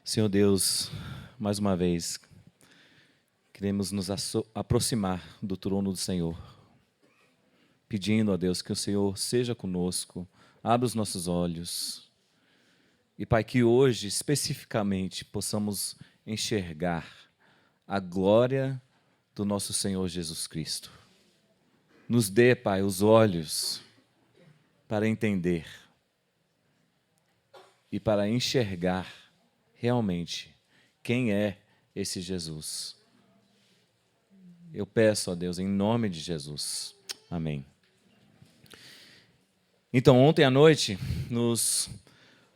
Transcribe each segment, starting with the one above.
Senhor Deus, mais uma vez, queremos nos aproximar do trono do Senhor, pedindo a Deus que o Senhor seja conosco, abra os nossos olhos. E, Pai, que hoje, especificamente, possamos enxergar a glória do nosso Senhor Jesus Cristo. Nos dê, Pai, os olhos para entender e para enxergar realmente quem é esse Jesus. Eu peço a Deus em nome de Jesus. Amém. Então, ontem à noite, nos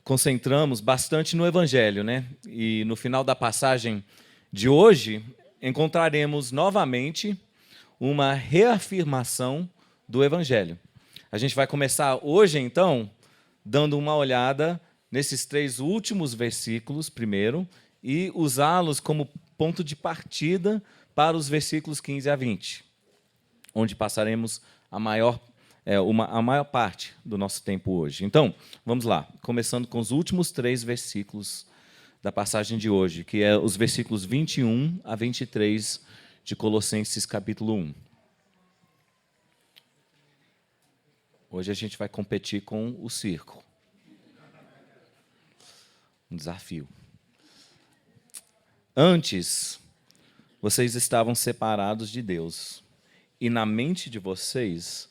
concentramos bastante no Evangelho, né? E no final da passagem de hoje, encontraremos novamente uma reafirmação do Evangelho. A gente vai começar hoje, então, dando uma olhada nesses 3 últimos versículos primeiro e usá-los como ponto de partida para os versículos 15 a 20, onde passaremos a maior parte do nosso tempo hoje. Então, vamos lá, começando com os últimos 3 versículos da passagem de hoje, que é os versículos 21 a 23 de Colossenses capítulo 1. Hoje a gente vai competir com o circo. Um desafio. Antes, vocês estavam separados de Deus, e na mente de vocês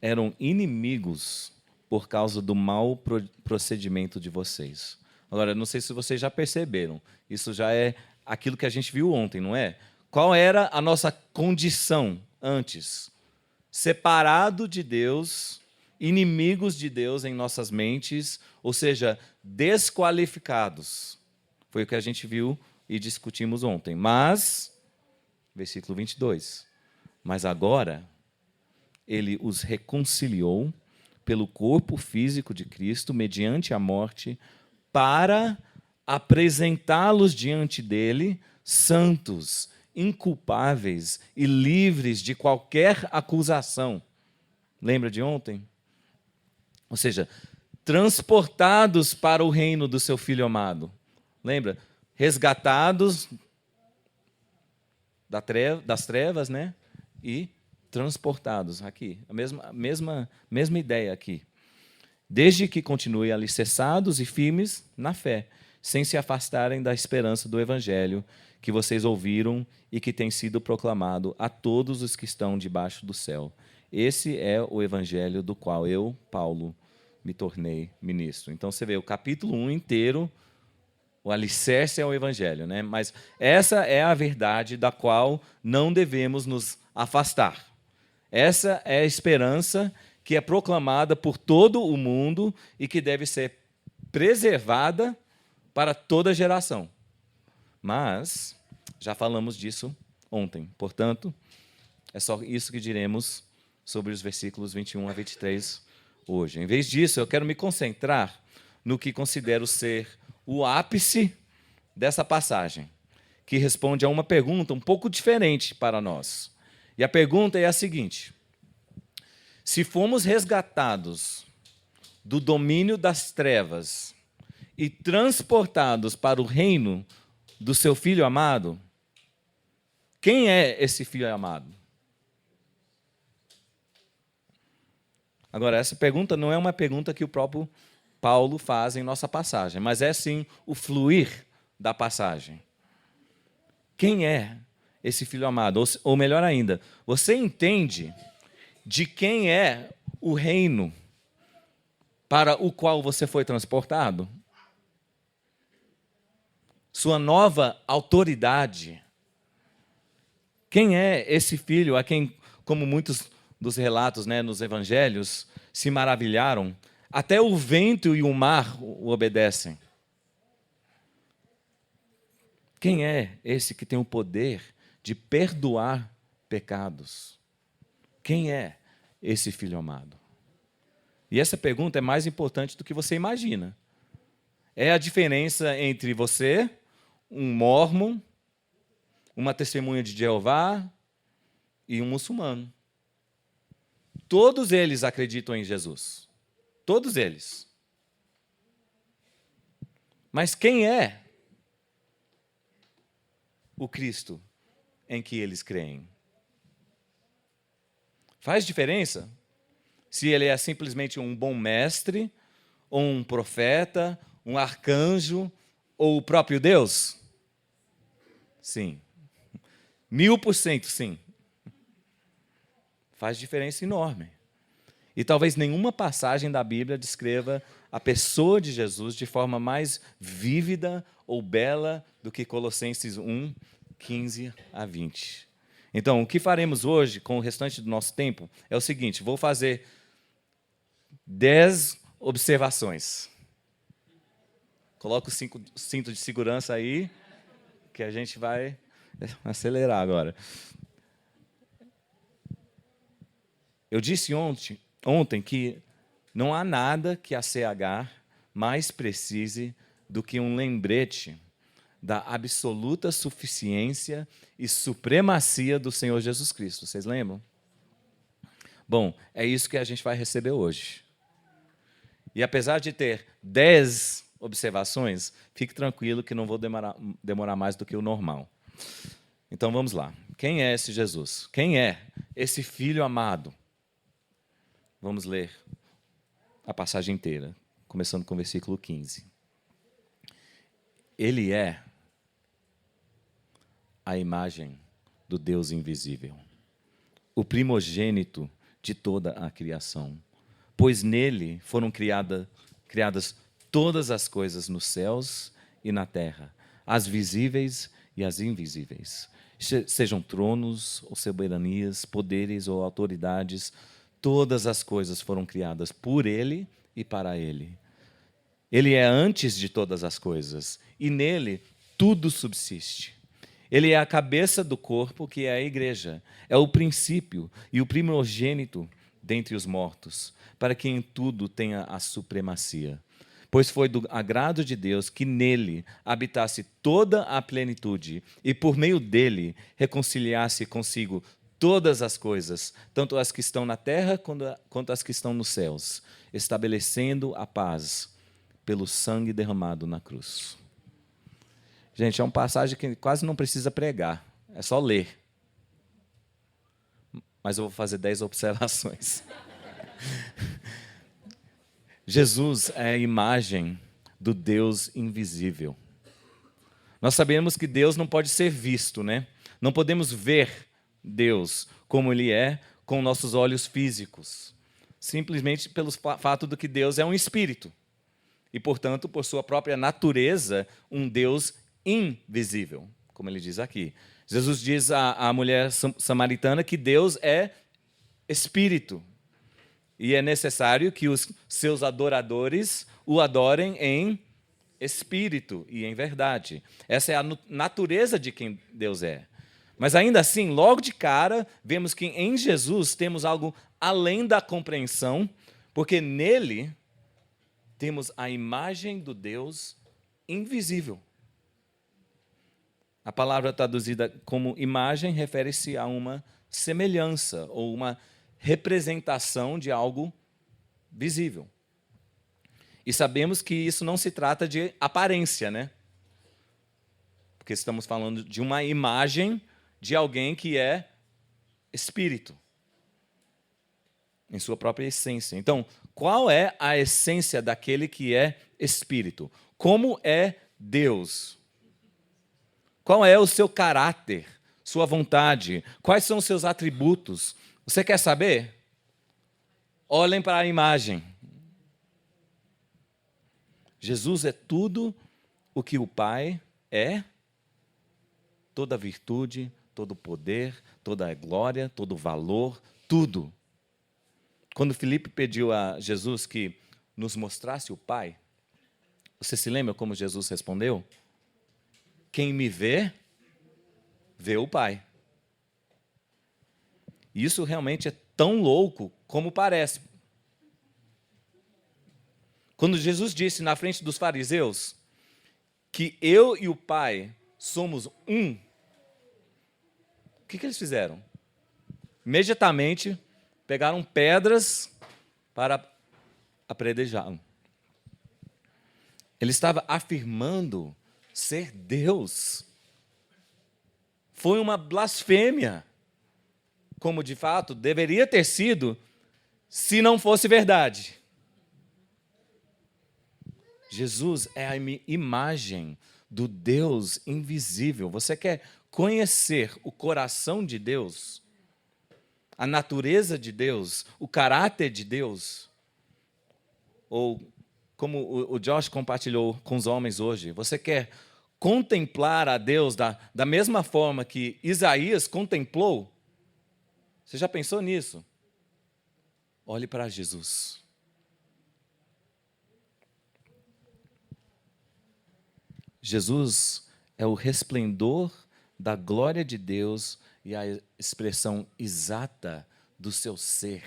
eram inimigos por causa do mau procedimento de vocês. Agora, não sei se vocês já perceberam, isso já é aquilo que a gente viu ontem, não é? Qual era a nossa condição antes? Separado de Deus, inimigos de Deus em nossas mentes, ou seja, desqualificados. Foi o que a gente viu e discutimos ontem. Mas, versículo 22, mas agora ele os reconciliou pelo corpo físico de Cristo, mediante a morte, para apresentá-los diante dele, santos, inculpáveis e livres de qualquer acusação. Lembra de ontem? Ou seja, transportados para o reino do seu Filho amado. Lembra? Resgatados das trevas, né? E transportados aqui. A mesma ideia aqui. Desde que continuem alicerçados e firmes na fé, sem se afastarem da esperança do Evangelho que vocês ouviram e que tem sido proclamado a todos os que estão debaixo do céu. Esse é o Evangelho do qual eu, Paulo, me tornei ministro. Então, você vê, o capítulo 1 inteiro, o alicerce é o Evangelho, né? Mas essa é a verdade da qual não devemos nos afastar. Essa é a esperança que é proclamada por todo o mundo e que deve ser preservada para toda geração. Mas, já falamos disso ontem. Portanto, é só isso que diremos sobre os versículos 21 a 23 hoje. Em vez disso, eu quero me concentrar no que considero ser o ápice dessa passagem, que responde a uma pergunta um pouco diferente para nós. E a pergunta é a seguinte: se fomos resgatados do domínio das trevas e transportados para o reino do seu Filho amado, quem é esse Filho amado? Agora, essa pergunta não é uma pergunta que o próprio Paulo faz em nossa passagem, mas é sim o fluir da passagem. Quem é esse Filho amado? Ou melhor ainda, você entende de quem é o reino para o qual você foi transportado? Sua nova autoridade. Quem é esse filho a quem, como muitos dos relatos, né, nos evangelhos, se maravilharam, até o vento e o mar o obedecem? Quem é esse que tem o poder de perdoar pecados? Quem é esse Filho amado? E essa pergunta é mais importante do que você imagina. É a diferença entre você, um mórmon, uma testemunha de Jeová e um muçulmano. Todos eles acreditam em Jesus. Todos eles. Mas quem é o Cristo em que eles creem? Faz diferença se ele é simplesmente um bom mestre, ou um profeta, um arcanjo, ou o próprio Deus? Sim. 1000% sim. Faz diferença enorme. E talvez nenhuma passagem da Bíblia descreva a pessoa de Jesus de forma mais vívida ou bela do que Colossenses 1, 15 a 20. Então, o que faremos hoje com o restante do nosso tempo é o seguinte: vou fazer 10 observações. Coloca o cinto de segurança aí, que a gente vai acelerar agora. Eu disse ontem que não há nada que a CH mais precise do que um lembrete da absoluta suficiência e supremacia do Senhor Jesus Cristo. Vocês lembram? Bom, é isso que a gente vai receber hoje. E apesar de ter 10 observações, fique tranquilo que não vou demorar mais do que o normal. Então vamos lá. Quem é esse Jesus? Quem é esse Filho amado? Vamos ler a passagem inteira, começando com o versículo 15. Ele é a imagem do Deus invisível, o primogênito de toda a criação, pois nele foram criadas todas as coisas nos céus e na terra, as visíveis e as invisíveis, sejam tronos ou soberanias, poderes ou autoridades, todas as coisas foram criadas por ele e para ele. Ele é antes de todas as coisas, e nele tudo subsiste. Ele é a cabeça do corpo, que é a igreja. É o princípio e o primogênito dentre os mortos, para que em tudo tenha a supremacia. Pois foi do agrado de Deus que nele habitasse toda a plenitude, e por meio dele reconciliasse consigo todas as coisas, tanto as que estão na terra quanto as que estão nos céus, estabelecendo a paz pelo sangue derramado na cruz. Gente, é uma passagem que quase não precisa pregar, é só ler. Mas eu vou fazer 10 observações. Jesus é a imagem do Deus invisível. Nós sabemos que Deus não pode ser visto, né? Não podemos ver Deus como Ele é com nossos olhos físicos, simplesmente pelo fato de que Deus é um espírito e, portanto, por sua própria natureza, um Deus invisível, como ele diz aqui. Jesus diz à mulher samaritana que Deus é espírito e é necessário que os seus adoradores o adorem em espírito e em verdade. Essa é a natureza de quem Deus é. Mas ainda assim, logo de cara, vemos que em Jesus temos algo além da compreensão, porque nele temos a imagem do Deus invisível. A palavra traduzida como imagem refere-se a uma semelhança ou uma representação de algo visível. E sabemos que isso não se trata de aparência, né? Porque estamos falando de uma imagem de alguém que é espírito, em sua própria essência. Então, qual é a essência daquele que é espírito? Como é Deus? Qual é o seu caráter, sua vontade? Quais são os seus atributos? Você quer saber? Olhem para a imagem. Jesus é tudo o que o Pai é, toda a virtude, todo o poder, toda a glória, todo o valor, tudo. Quando Filipe pediu a Jesus que nos mostrasse o Pai, você se lembra como Jesus respondeu? Quem me vê, vê o Pai. Isso realmente é tão louco como parece. Quando Jesus disse na frente dos fariseus que eu e o Pai somos um, o que eles fizeram? Imediatamente pegaram pedras para apedrejá-lo. Ele estava afirmando ser Deus. foi uma blasfêmia, como de fato deveria ter sido, se não fosse verdade. Jesus é a imagem do Deus invisível. Você quer conhecer o coração de Deus, a natureza de Deus, o caráter de Deus? Ou, como o Josh compartilhou com os homens hoje, você quer contemplar a Deus da mesma forma que Isaías contemplou? Você já pensou nisso? Olhe para Jesus. Jesus é o resplendor da glória de Deus e a expressão exata do seu ser.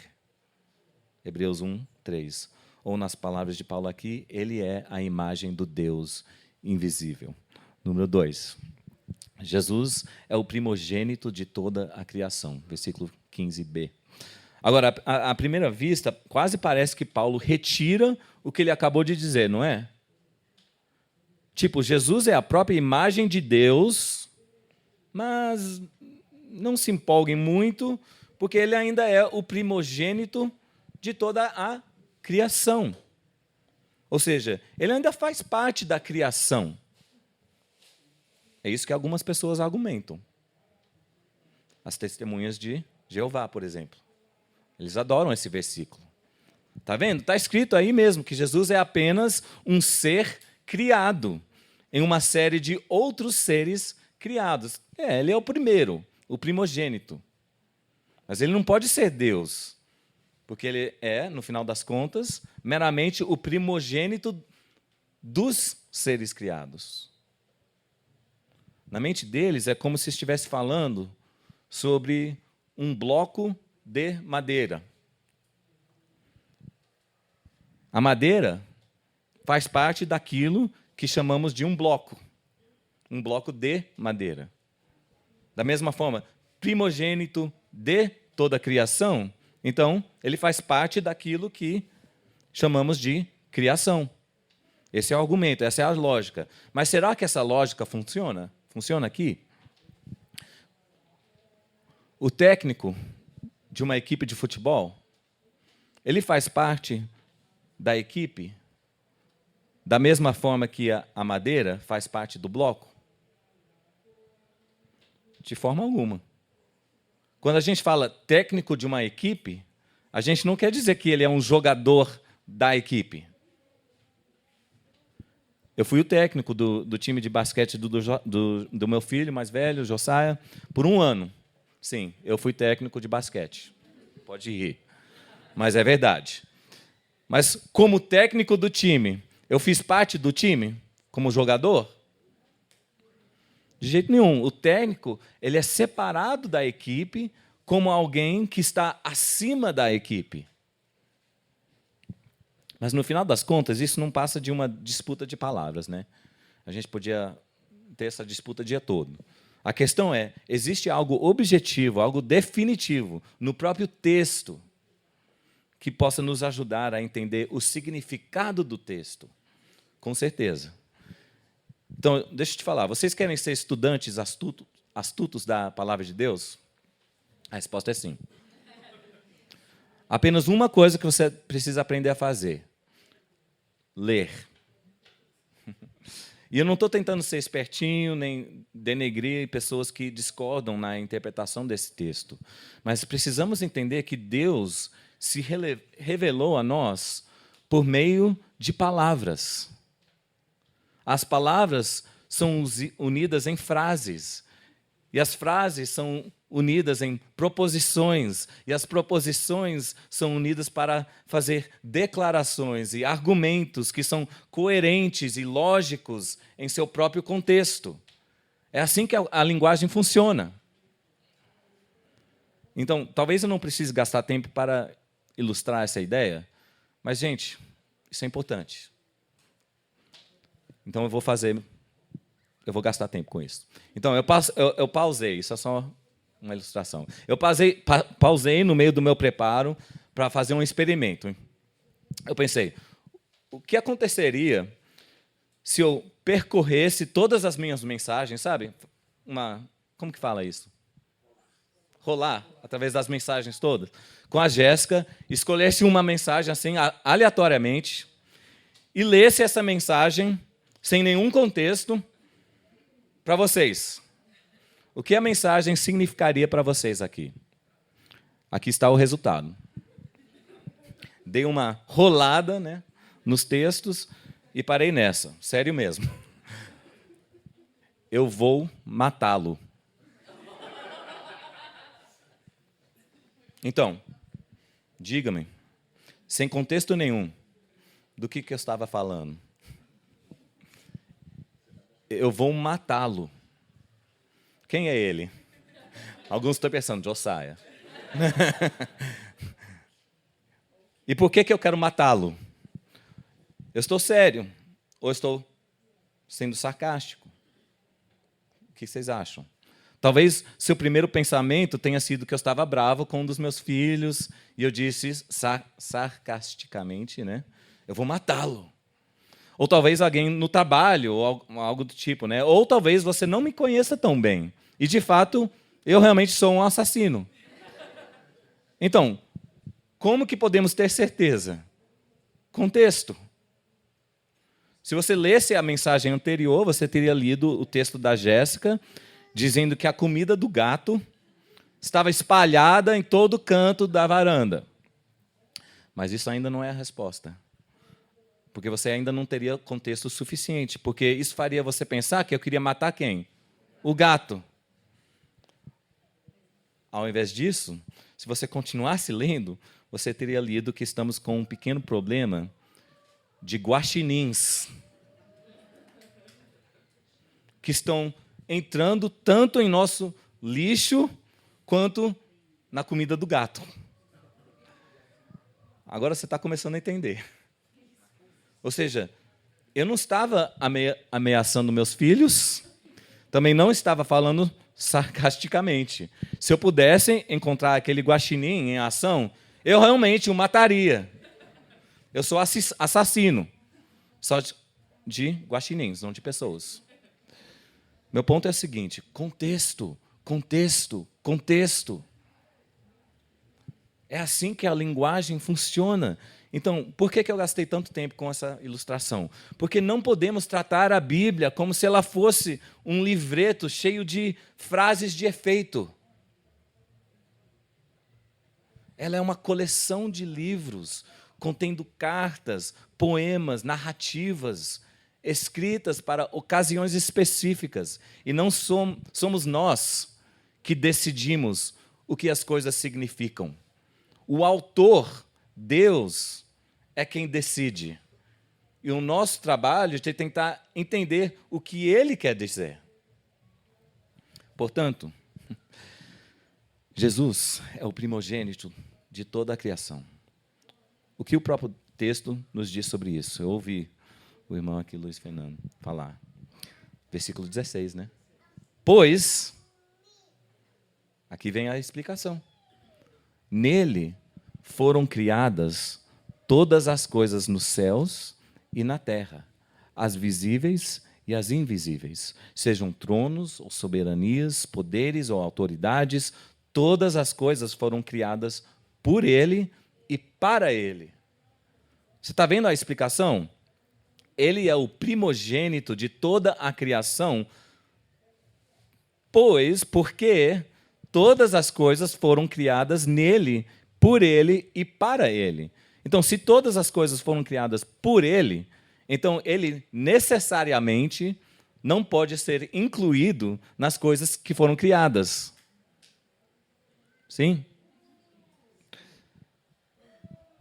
Hebreus 1:3. Ou nas palavras de Paulo aqui, ele é a imagem do Deus invisível. Número 2. Jesus é o primogênito de toda a criação. Versículo 15b. Agora, à primeira vista, quase parece que Paulo retira o que ele acabou de dizer, não é? Tipo, Jesus é a própria imagem de Deus, mas não se empolguem muito, porque ele ainda é o primogênito de toda a criação. Ou seja, ele ainda faz parte da criação. É isso que algumas pessoas argumentam. As testemunhas de Jeová, por exemplo. Eles adoram esse versículo. Está vendo? Está escrito aí mesmo que Jesus é apenas um ser criado em uma série de outros seres criados. Ele é o primeiro, o primogênito. Mas ele não pode ser Deus, porque ele é, no final das contas, meramente o primogênito dos seres criados. Na mente deles é como se estivesse falando sobre um bloco de madeira. A madeira faz parte daquilo que chamamos de um bloco de madeira. Da mesma forma, primogênito de toda a criação, então, ele faz parte daquilo que chamamos de criação. Esse é o argumento, essa é a lógica. Mas será que essa lógica funciona? Funciona aqui? O técnico de uma equipe de futebol, ele faz parte da equipe da mesma forma que a madeira faz parte do bloco? De forma alguma. Quando a gente fala técnico de uma equipe, a gente não quer dizer que ele é um jogador da equipe. Eu fui o técnico do time de basquete do meu filho mais velho, Josiah, por 1 ano. Sim, eu fui técnico de basquete. Pode rir. Mas é verdade. Mas como técnico do time, eu fiz parte do time como jogador? De jeito nenhum. O técnico, ele é separado da equipe como alguém que está acima da equipe. Mas, no final das contas, isso não passa de uma disputa de palavras, né? A gente podia ter essa disputa o dia todo. A questão é, existe algo objetivo, algo definitivo no próprio texto que possa nos ajudar a entender o significado do texto? Com certeza. Então, deixa eu te falar, vocês querem ser estudantes astutos da palavra de Deus? A resposta é sim. Apenas uma coisa que você precisa aprender a fazer: ler. E eu não estou tentando ser espertinho, nem denegrir pessoas que discordam na interpretação desse texto. Mas precisamos entender que Deus se revelou a nós por meio de palavras. As palavras são unidas em frases. E as frases são unidas em proposições. E as proposições são unidas para fazer declarações e argumentos que são coerentes e lógicos em seu próprio contexto. É assim que a linguagem funciona. Então, talvez eu não precise gastar tempo para ilustrar essa ideia, mas, gente, isso é importante. Então, eu vou gastar tempo com isso. Então, eu pausei, isso é só uma ilustração. Eu pausei no meio do meu preparo para fazer um experimento. Eu pensei, o que aconteceria se eu percorresse todas as minhas mensagens, sabe? Uma como que fala isso? Rolar, através das mensagens todas. Com a Jéssica, escolhesse uma mensagem assim, aleatoriamente, e lesse essa mensagem, sem nenhum contexto, para vocês. O que a mensagem significaria para vocês aqui? Aqui está o resultado. Dei uma rolada, né, nos textos e parei nessa. Sério mesmo. Eu vou matá-lo. Então, diga-me, sem contexto nenhum, do que eu estava falando. Eu vou matá-lo. Quem é ele? Alguns estão pensando, Josiah. E por que eu quero matá-lo? Eu estou sério ou estou sendo sarcástico? O que vocês acham? Talvez seu primeiro pensamento tenha sido que eu estava bravo com um dos meus filhos e eu disse sarcasticamente, né? Eu vou matá-lo. Ou talvez alguém no trabalho, ou algo do tipo, né? Ou talvez você não me conheça tão bem. E, de fato, eu realmente sou um assassino. Então, como que podemos ter certeza? Contexto. Se você lesse a mensagem anterior, você teria lido o texto da Jéssica, dizendo que a comida do gato estava espalhada em todo canto da varanda. Mas isso ainda não é a resposta. Porque você ainda não teria contexto suficiente. Porque isso faria você pensar que eu queria matar quem? O gato. Ao invés disso, se você continuasse lendo, você teria lido que estamos com um pequeno problema de guaxinins que estão entrando tanto em nosso lixo quanto na comida do gato. Agora você está começando a entender. Ou seja, eu não estava ameaçando meus filhos, também não estava falando sarcasticamente. Se eu pudesse encontrar aquele guaxinim em ação, eu realmente o mataria. Eu sou assassino, só de guaxinins, não de pessoas. Meu ponto é o seguinte: contexto, contexto, contexto. É assim que a linguagem funciona. Então, por que eu gastei tanto tempo com essa ilustração? Porque não podemos tratar a Bíblia como se ela fosse um livreto cheio de frases de efeito. Ela é uma coleção de livros contendo cartas, poemas, narrativas, escritas para ocasiões específicas. E não somos nós que decidimos o que as coisas significam. O autor, Deus, é quem decide. E o nosso trabalho é tentar entender o que Ele quer dizer. Portanto, Jesus é o primogênito de toda a criação. O que o próprio texto nos diz sobre isso? Eu ouvi o irmão aqui, Luiz Fernando, falar. Versículo 16, né? Pois, aqui vem a explicação. Nele foram criadas todas as coisas nos céus e na terra, as visíveis e as invisíveis, sejam tronos ou soberanias, poderes ou autoridades, todas as coisas foram criadas por Ele e para Ele. Você está vendo a explicação? Ele é o primogênito de toda a criação, porque todas as coisas foram criadas nele, por Ele e para Ele. Então, se todas as coisas foram criadas por Ele, então Ele necessariamente não pode ser incluído nas coisas que foram criadas. Sim?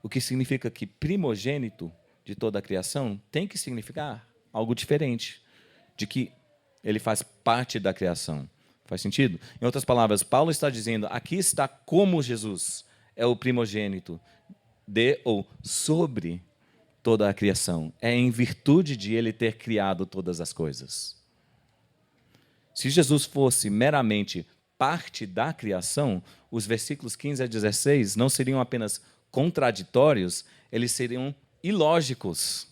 O que significa que primogênito de toda a criação tem que significar algo diferente, de que ele faz parte da criação. Faz sentido? Em outras palavras, Paulo está dizendo, aqui está como Jesus é o primogênito de ou sobre toda a criação. É em virtude de ele ter criado todas as coisas. Se Jesus fosse meramente parte da criação, os versículos 15 a 16 não seriam apenas contraditórios, eles seriam ilógicos.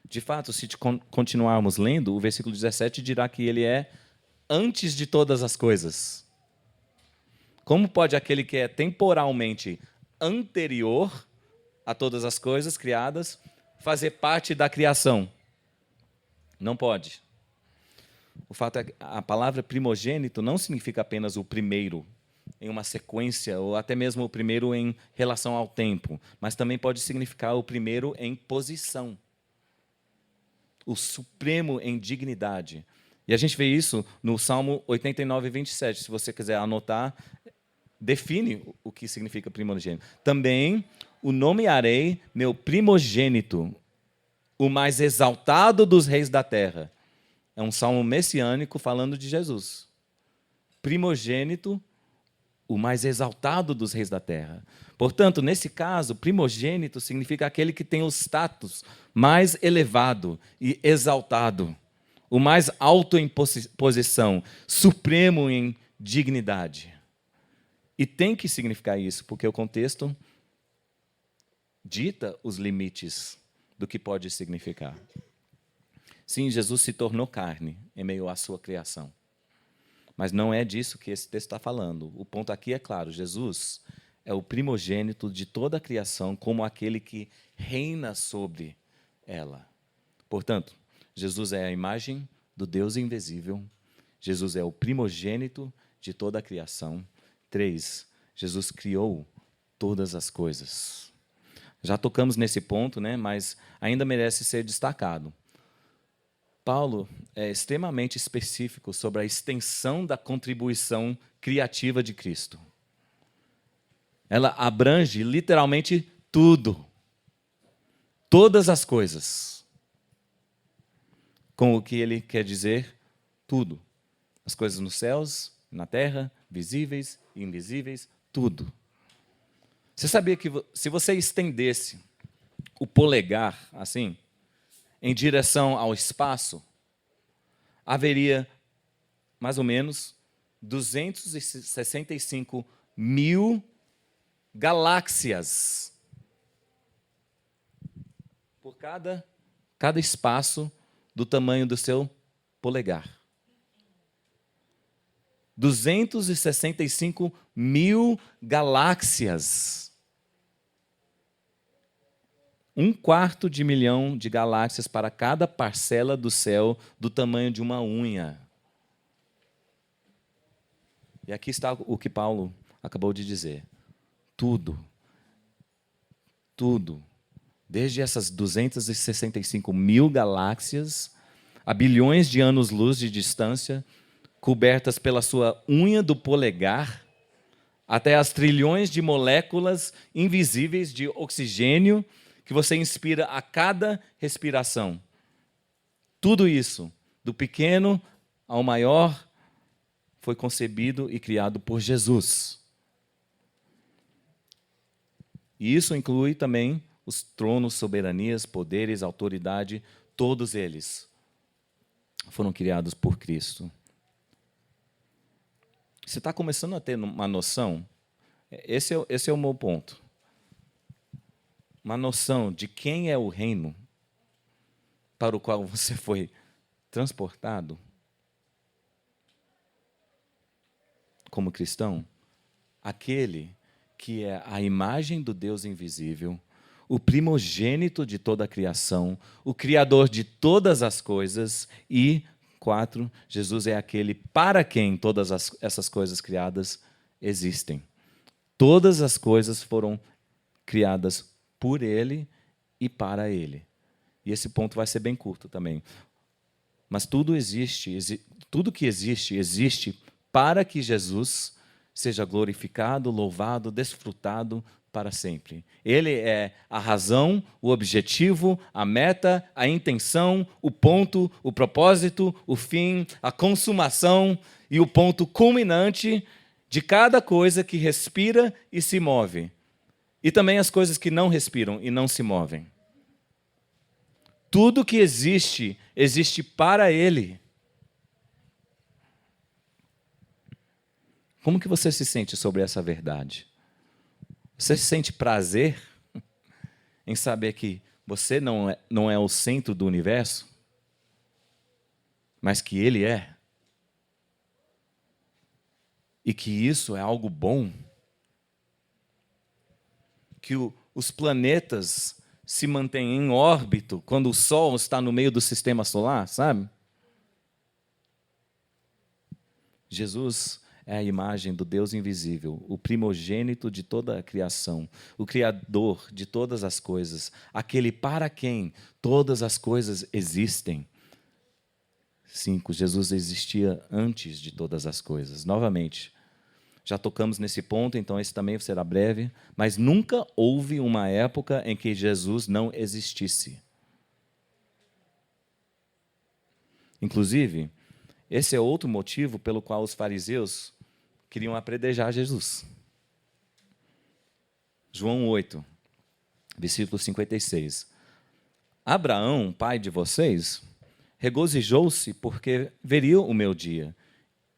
De fato, se continuarmos lendo, o versículo 17 dirá que ele é antes de todas as coisas? Como pode aquele que é temporalmente anterior a todas as coisas criadas fazer parte da criação? Não pode. O fato é que a palavra primogênito não significa apenas o primeiro em uma sequência, ou até mesmo o primeiro em relação ao tempo, mas também pode significar o primeiro em posição, o supremo em dignidade. E a gente vê isso no Salmo 89, 27. Se você quiser anotar, define o que significa primogênito. Também o nomearei meu primogênito, o mais exaltado dos reis da terra. É um salmo messiânico falando de Jesus. Primogênito, o mais exaltado dos reis da terra. Portanto, nesse caso, primogênito significa aquele que tem o status mais elevado e exaltado, o mais alto em posição, supremo em dignidade. E tem que significar isso, porque o contexto dita os limites do que pode significar. Sim, Jesus se tornou carne em meio à sua criação. Mas não é disso que esse texto está falando. O ponto aqui é claro, Jesus é o primogênito de toda a criação, como aquele que reina sobre ela. Portanto, Jesus é a imagem do Deus invisível. Jesus é o primogênito de toda a criação. 3, Jesus criou todas as coisas. Já tocamos nesse ponto, né, mas ainda merece ser destacado. Paulo é extremamente específico sobre a extensão da contribuição criativa de Cristo. Ela abrange literalmente tudo, todas as coisas. Com o que ele quer dizer, tudo. As coisas nos céus, na terra, visíveis e invisíveis, tudo. Você sabia que se você estendesse o polegar assim, em direção ao espaço, haveria mais ou menos 265 mil galáxias por cada espaço do tamanho do seu polegar. 265 mil galáxias. 1/4 de milhão de galáxias para cada parcela do céu do tamanho de uma unha. E aqui está o que Paulo acabou de dizer. Tudo, desde essas 265 mil galáxias, a bilhões de anos-luz de distância, cobertas pela sua unha do polegar, até as trilhões de moléculas invisíveis de oxigênio que você inspira a cada respiração. Tudo isso, do pequeno ao maior, foi concebido e criado por Jesus. E isso inclui também os tronos, soberanias, poderes, autoridade, todos eles foram criados por Cristo. Você está começando a ter uma noção? Esse é o meu ponto. Uma noção de quem é o reino para o qual você foi transportado como cristão? Aquele que é a imagem do Deus invisível, o primogênito de toda a criação, o criador de todas as coisas e, 4, Jesus é aquele para quem todas essas coisas criadas existem. Todas as coisas foram criadas por Ele e para Ele. E esse ponto vai ser bem curto também. Mas tudo tudo que existe para que Jesus seja glorificado, louvado, desfrutado para sempre. Ele é a razão, o objetivo, a meta, a intenção, o ponto, o propósito, o fim, a consumação e o ponto culminante de cada coisa que respira e se move. E também as coisas que não respiram e não se movem. Tudo que existe, existe para Ele. Como que você se sente sobre essa verdade? Você sente prazer em saber que você não é o centro do universo, mas que Ele é? e que isso é algo bom, que os planetas se mantêm em órbita quando o Sol está no meio do sistema solar, sabe? Jesus é a imagem do Deus invisível, o primogênito de toda a criação, o Criador de todas as coisas, aquele para quem todas as coisas existem. 5. Jesus existia antes de todas as coisas. Novamente, já tocamos nesse ponto, então esse também será breve, mas nunca houve uma época em que Jesus não existisse. Inclusive, esse é outro motivo pelo qual os fariseus queriam apredejar Jesus. João 8, versículo 56. Abraão, pai de vocês, regozijou-se porque veria o meu dia.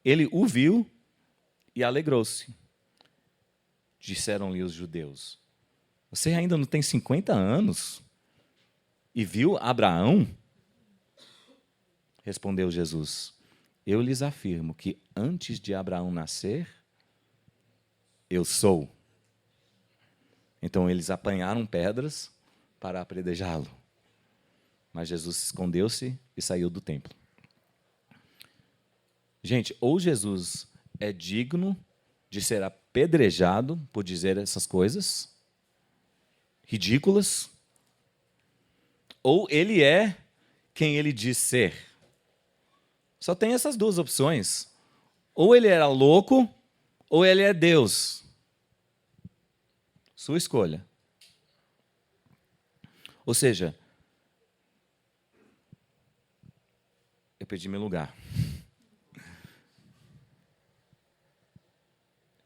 Ele o viu e alegrou-se. Disseram-lhe os judeus: você ainda não tem 50 anos e viu Abraão? Respondeu Jesus: eu lhes afirmo que antes de Abraão nascer, eu sou. Então eles apanharam pedras para apredejá-lo. Mas Jesus escondeu-se e saiu do templo. Gente, ou Jesus é digno de ser apedrejado por dizer essas coisas ridículas, ou ele é quem ele diz ser. Só tem essas duas opções. Ou ele era louco, ou ele é Deus. Sua escolha. Ou seja, eu perdi meu lugar.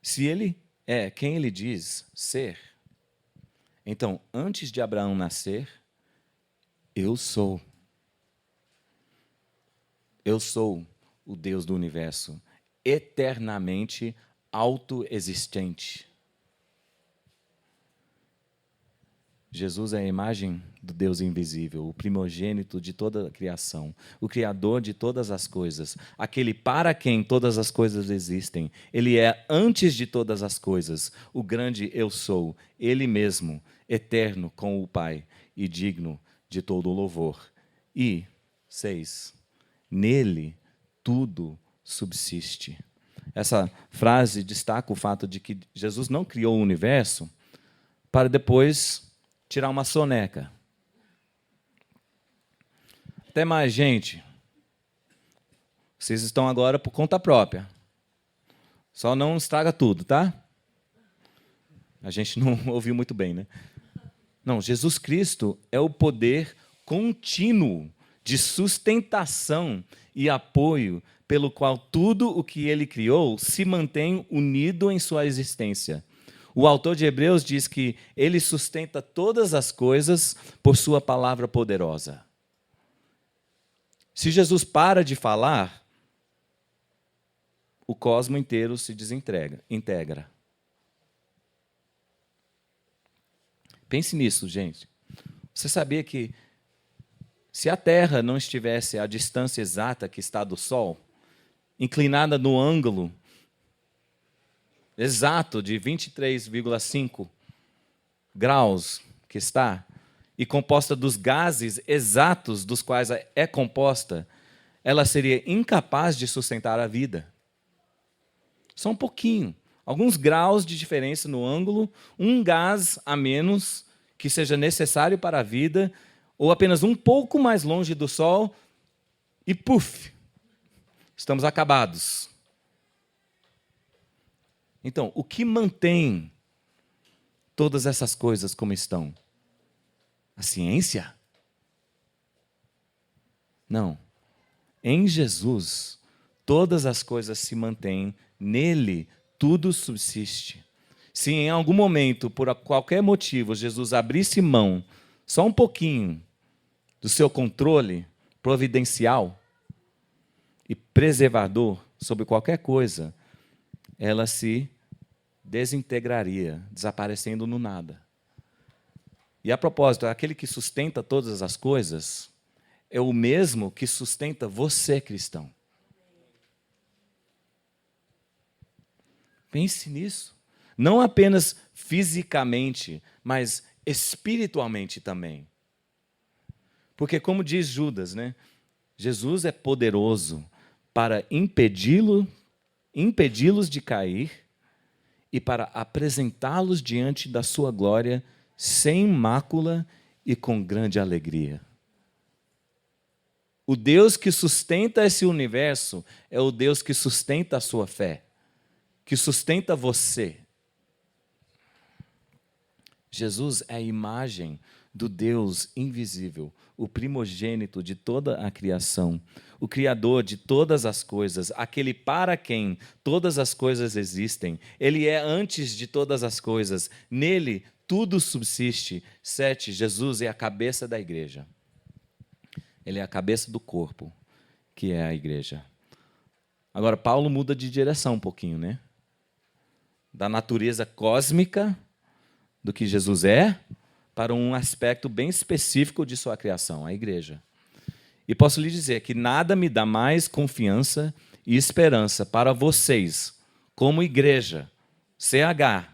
Se ele é quem ele diz ser, então, antes de Abraão nascer, eu sou. Eu sou o Deus do universo, eternamente autoexistente. Jesus é a imagem do Deus invisível, o primogênito de toda a criação, o Criador de todas as coisas, aquele para quem todas as coisas existem. Ele é antes de todas as coisas, o grande eu sou, Ele mesmo, eterno com o Pai e digno de todo o louvor. E, 6, nele tudo subsiste. Essa frase destaca o fato de que Jesus não criou o universo para depois tirar uma soneca. Até mais, gente. Vocês estão agora por conta própria. Só não estraga tudo, tá? A gente não ouviu muito bem, né? Não, Jesus Cristo é o poder contínuo de sustentação e apoio pelo qual tudo o que ele criou se mantém unido em sua existência. O autor de Hebreus diz que ele sustenta todas as coisas por sua palavra poderosa. Se Jesus para de falar, o cosmos inteiro se integra. Pense nisso, gente. Você sabia que se a Terra não estivesse à distância exata que está do Sol, inclinada no ângulo exato de 23,5 graus que está, e composta dos gases exatos dos quais é composta, ela seria incapaz de sustentar a vida. Só um pouquinho, alguns graus de diferença no ângulo, um gás a menos que seja necessário para a vida, ou apenas um pouco mais longe do Sol, e puf, estamos acabados. Então, o que mantém todas essas coisas como estão? A ciência? Não. Em Jesus, todas as coisas se mantêm, nele tudo subsiste. Se em algum momento, por qualquer motivo, Jesus abrisse mão, só um pouquinho, do seu controle providencial e preservador sobre qualquer coisa, ela se desintegraria, desaparecendo no nada. E a propósito, aquele que sustenta todas as coisas é o mesmo que sustenta você, cristão. Pense nisso. Não apenas fisicamente, mas espiritualmente também. Porque, como diz Judas, né? Jesus é poderoso para impedi-los de cair e para apresentá-los diante da sua glória sem mácula e com grande alegria. O Deus que sustenta esse universo é o Deus que sustenta a sua fé, que sustenta você. Jesus é a imagem do Deus invisível, o primogênito de toda a criação, o Criador de todas as coisas, aquele para quem todas as coisas existem. Ele é antes de todas as coisas, nele tudo subsiste. 7. Jesus é a cabeça da igreja. Ele é a cabeça do corpo, que é a igreja. Agora, Paulo muda de direção um pouquinho, né? Da natureza cósmica do que Jesus é, para um aspecto bem específico de sua criação, a igreja. E posso lhe dizer que nada me dá mais confiança e esperança para vocês, como igreja, CH,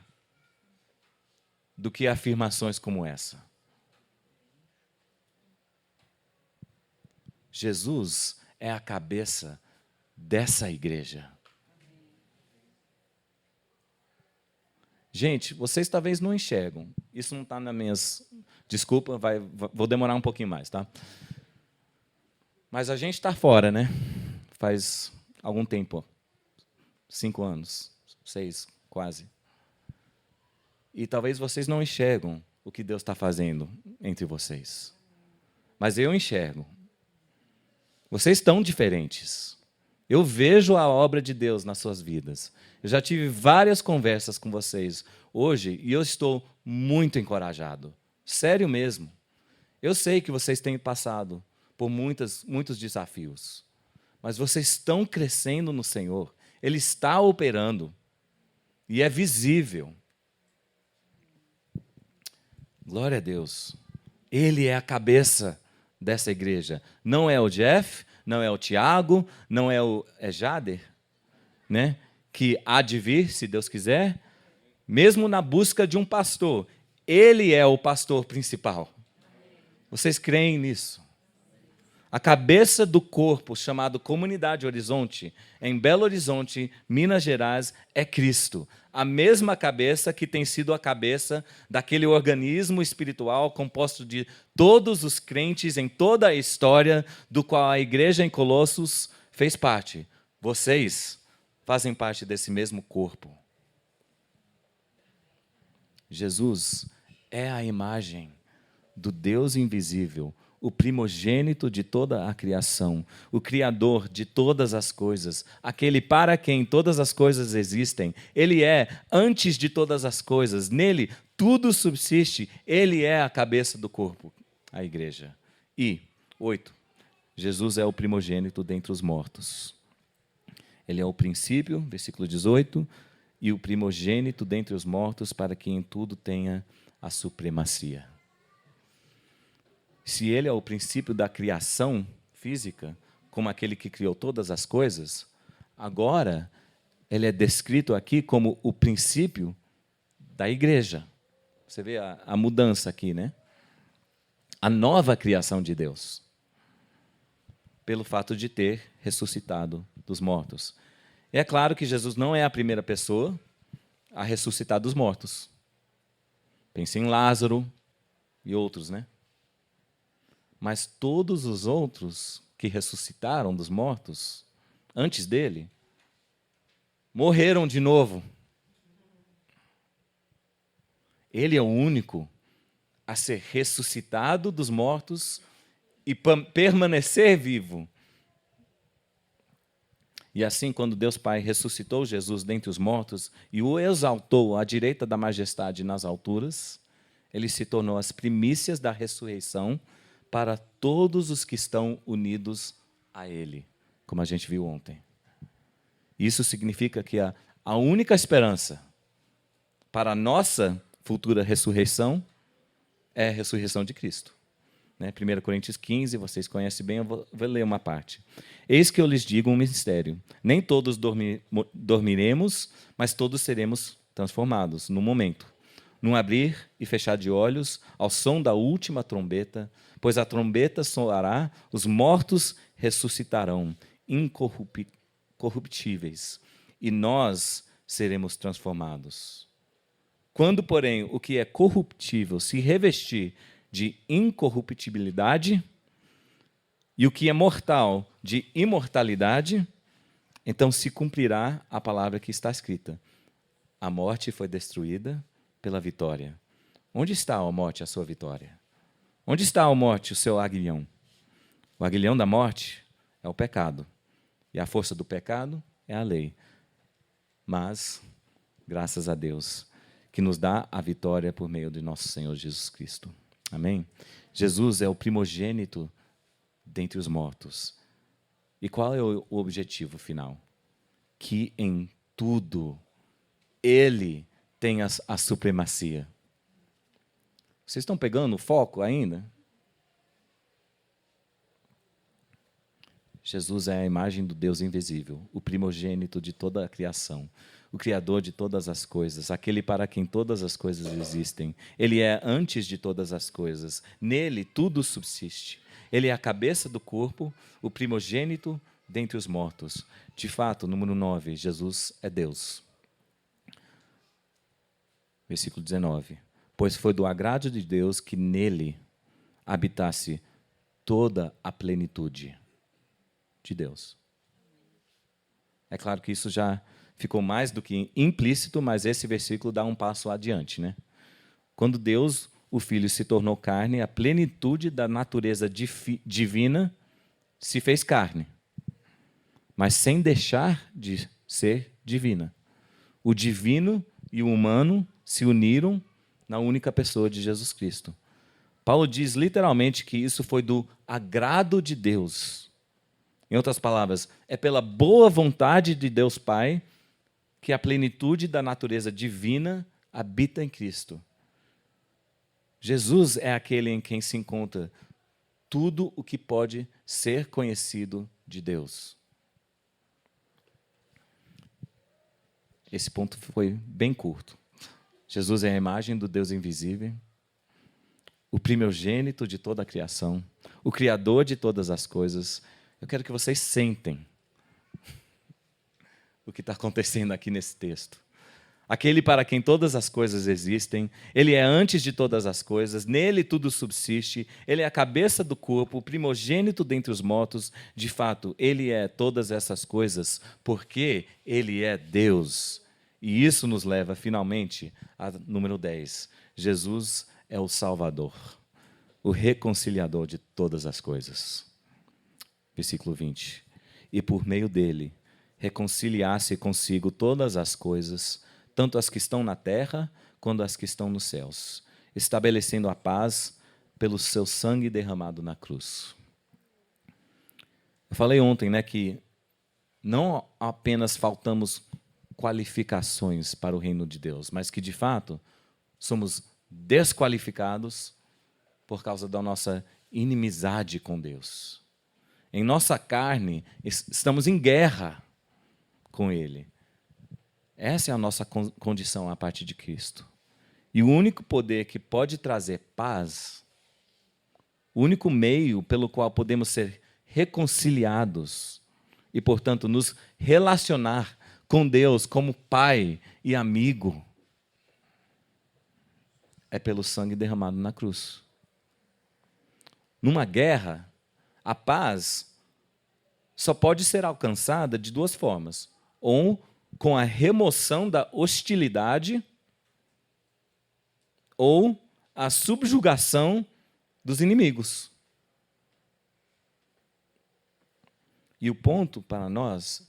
do que afirmações como essa. Jesus é a cabeça dessa igreja. Gente, vocês talvez não enxergam. Isso não está nas minhas... Desculpa, vou demorar um pouquinho mais, tá? Mas a gente está fora, né? Faz algum tempo. 5 anos, 6, quase. E talvez vocês não enxergam o que Deus está fazendo entre vocês. Mas eu enxergo. Vocês estão diferentes. Eu vejo a obra de Deus nas suas vidas. Eu já tive várias conversas com vocês hoje e eu estou muito encorajado. Sério mesmo. Eu sei que vocês têm passado por muitos desafios, mas vocês estão crescendo no Senhor. Ele está operando e é visível. Glória a Deus. Ele é a cabeça dessa igreja. Não é o Jeff, não é o Tiago, não é o Jader, né? Que há de vir, se Deus quiser, mesmo na busca de um pastor. Ele é o pastor principal. Vocês creem nisso? A cabeça do corpo, chamado Comunidade Horizonte, em Belo Horizonte, Minas Gerais, é Cristo. A mesma cabeça que tem sido a cabeça daquele organismo espiritual composto de todos os crentes em toda a história, do qual a igreja em Colossos fez parte. Vocês fazem parte desse mesmo corpo. Jesus é a imagem do Deus invisível, o primogênito de toda a criação, o Criador de todas as coisas, aquele para quem todas as coisas existem. Ele é antes de todas as coisas, nele tudo subsiste, ele é a cabeça do corpo, a igreja. E, 8, Jesus é o primogênito dentre os mortos. Ele é o princípio, versículo 18, e o primogênito dentre os mortos, para que em tudo tenha a supremacia. Se ele é o princípio da criação física, como aquele que criou todas as coisas, agora ele é descrito aqui como o princípio da igreja. Você vê a mudança aqui, né? A nova criação de Deus, pelo fato de ter ressuscitado dos mortos. É claro que Jesus não é a primeira pessoa a ressuscitar dos mortos. Pense em Lázaro e outros, né? Mas todos os outros que ressuscitaram dos mortos, antes dele, morreram de novo. Ele é o único a ser ressuscitado dos mortos e permanecer vivo. E assim, quando Deus Pai ressuscitou Jesus dentre os mortos e o exaltou à direita da majestade nas alturas, ele se tornou as primícias da ressurreição para todos os que estão unidos a Ele, como a gente viu ontem. Isso significa que a única esperança para a nossa futura ressurreição é a ressurreição de Cristo. né? 1 Coríntios 15, vocês conhecem bem, eu vou ler uma parte. Eis que eu lhes digo um mistério. Nem todos dormiremos, mas todos seremos transformados, no momento. Num abrir e fechar de olhos, ao som da última trombeta, pois a trombeta soará, os mortos ressuscitarão, incorruptíveis, e nós seremos transformados. Quando, porém, o que é corruptível se revestir de incorruptibilidade e o que é mortal de imortalidade, então se cumprirá a palavra que está escrita. A morte foi destruída pela vitória. Onde está, ó morte, a sua vitória? Onde está, ó morte, o seu aguilhão? O aguilhão da morte é o pecado. E a força do pecado é a lei. Mas, graças a Deus, que nos dá a vitória por meio de nosso Senhor Jesus Cristo. Amém? Jesus é o primogênito dentre os mortos. E qual é o objetivo final? Que em tudo Ele tenha a supremacia. Vocês estão pegando o foco ainda? Jesus é a imagem do Deus invisível, o primogênito de toda a criação, o Criador de todas as coisas, aquele para quem todas as coisas existem. Ele é antes de todas as coisas. Nele tudo subsiste. Ele é a cabeça do corpo, o primogênito dentre os mortos. De fato, número 9, Jesus é Deus. Versículo 19. Pois foi do agrado de Deus que nele habitasse toda a plenitude de Deus. É claro que isso já ficou mais do que implícito, mas esse versículo dá um passo adiante, né? Quando Deus, o Filho, se tornou carne, a plenitude da natureza divina se fez carne, mas sem deixar de ser divina. O divino e o humano se uniram na única pessoa de Jesus Cristo. Paulo diz literalmente que isso foi do agrado de Deus. Em outras palavras, é pela boa vontade de Deus Pai que a plenitude da natureza divina habita em Cristo. Jesus é aquele em quem se encontra tudo o que pode ser conhecido de Deus. Esse ponto foi bem curto. Jesus é a imagem do Deus invisível, o primogênito de toda a criação, o Criador de todas as coisas. Eu quero que vocês sentem o que está acontecendo aqui nesse texto. Aquele para quem todas as coisas existem, ele é antes de todas as coisas, nele tudo subsiste, ele é a cabeça do corpo, o primogênito dentre os mortos. De fato, ele é todas essas coisas porque ele é Deus. E isso nos leva, finalmente, a número 10. Jesus é o Salvador, o reconciliador de todas as coisas. Versículo 20. E por meio dele, reconciliasse consigo todas as coisas, tanto as que estão na terra, quanto as que estão nos céus, estabelecendo a paz pelo seu sangue derramado na cruz. Eu falei ontem, né, que não apenas faltamos qualificações para o reino de Deus, mas que, de fato, somos desqualificados por causa da nossa inimizade com Deus. Em nossa carne, estamos em guerra com Ele. Essa é a nossa condição a partir de Cristo. E o único poder que pode trazer paz, o único meio pelo qual podemos ser reconciliados e, portanto, nos relacionar com Deus como pai e amigo, é pelo sangue derramado na cruz. Numa guerra, a paz só pode ser alcançada de duas formas: ou com a remoção da hostilidade, ou a subjugação dos inimigos. E o ponto para nós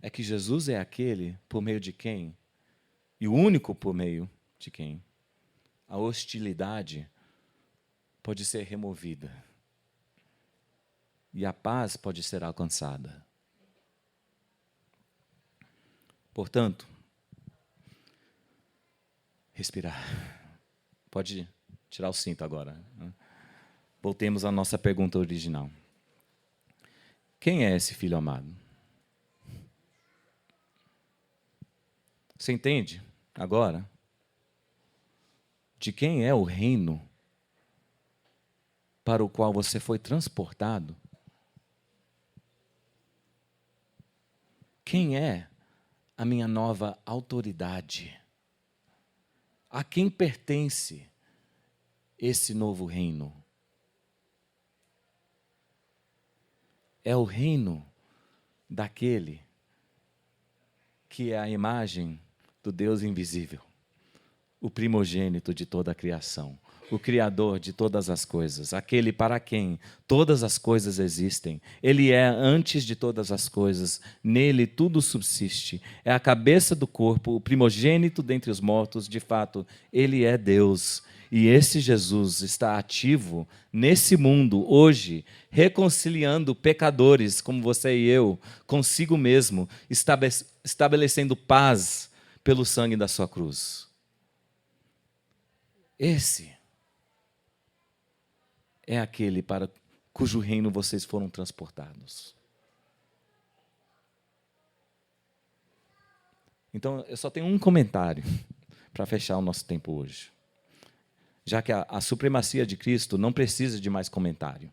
é que Jesus é aquele por meio de quem, e o único por meio de quem, a hostilidade pode ser removida e a paz pode ser alcançada. Portanto, respirar. Pode tirar o cinto agora. voltemos à nossa pergunta original. Quem é esse filho amado? Você entende agora de quem é o reino para o qual você foi transportado? Quem é a minha nova autoridade? A quem pertence esse novo reino? É o reino daquele que é a imagem do Deus invisível, o primogênito de toda a criação, o Criador de todas as coisas, aquele para quem todas as coisas existem. Ele é antes de todas as coisas, nele tudo subsiste. É a cabeça do corpo, o primogênito dentre os mortos, de fato, ele é Deus. E esse Jesus está ativo nesse mundo hoje, reconciliando pecadores como você e eu, consigo mesmo, estabelecendo paz pelo sangue da sua cruz. Esse é aquele para cujo reino vocês foram transportados. Então, eu só tenho um comentário para fechar o nosso tempo hoje. Já que a supremacia de Cristo não precisa de mais comentário.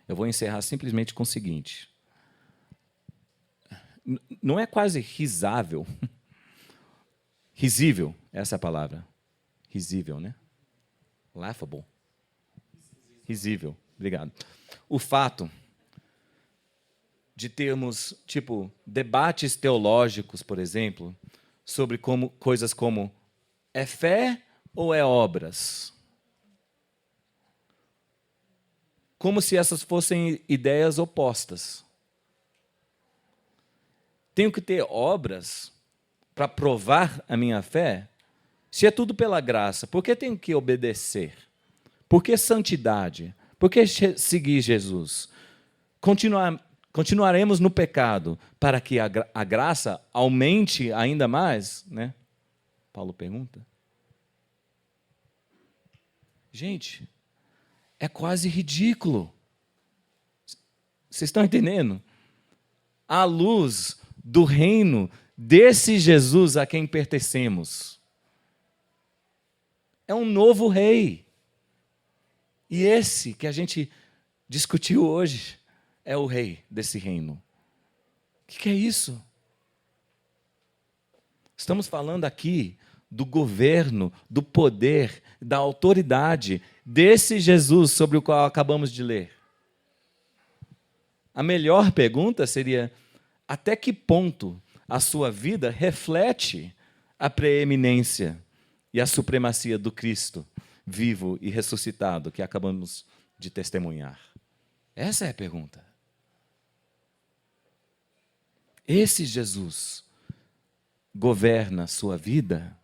Eu vou encerrar simplesmente com o seguinte. Não é quase risível, essa é a palavra. Risível, né? Laughable. Risível, obrigado. O fato de termos, debates teológicos, por exemplo, sobre coisas como é fé ou é obras? Como se essas fossem ideias opostas. Tenho que ter obras para provar a minha fé? Se é tudo pela graça, por que tenho que obedecer? Por que santidade? Por que seguir Jesus? Continuaremos no pecado para que a graça aumente ainda mais? Né? Paulo pergunta. Gente, é quase ridículo. Vocês estão entendendo? À luz do reino desse Jesus a quem pertencemos. É um novo rei. E esse que a gente discutiu hoje é o rei desse reino. O que é isso? Estamos falando aqui do governo, do poder, da autoridade desse Jesus sobre o qual acabamos de ler. A melhor pergunta seria: até que ponto a sua vida reflete a preeminência e a supremacia do Cristo vivo e ressuscitado que acabamos de testemunhar? Essa é a pergunta. Esse Jesus governa a sua vida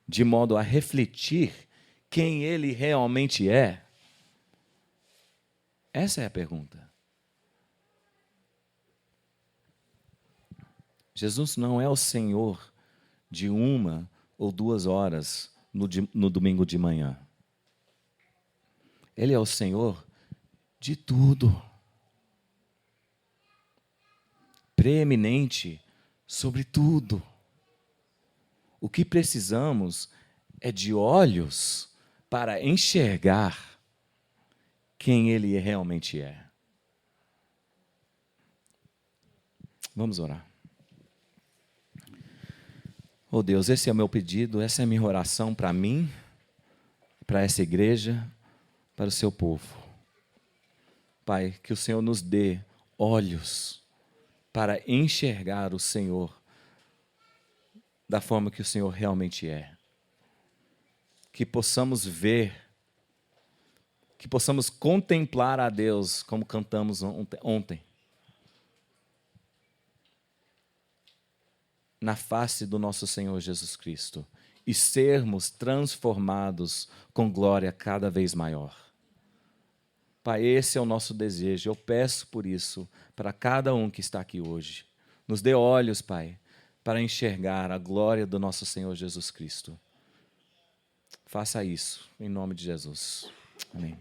de modo a refletir quem ele realmente é? Essa é a pergunta. Jesus não é o Senhor de 1 ou 2 horas no domingo de manhã. Ele é o Senhor de tudo. Preeminente sobre tudo. O que precisamos é de olhos para enxergar quem Ele realmente é. Vamos orar. Oh Deus, esse é o meu pedido, essa é a minha oração para mim, para essa igreja, para o seu povo. Pai, que o Senhor nos dê olhos para enxergar o Senhor da forma que o Senhor realmente é. Que possamos ver, que possamos contemplar a Deus como cantamos ontem. Na face do nosso Senhor Jesus Cristo e sermos transformados com glória cada vez maior. Pai, esse é o nosso desejo. Eu peço por isso para cada um que está aqui hoje. Nos dê olhos, Pai, para enxergar a glória do nosso Senhor Jesus Cristo. Faça isso, em nome de Jesus. Amém.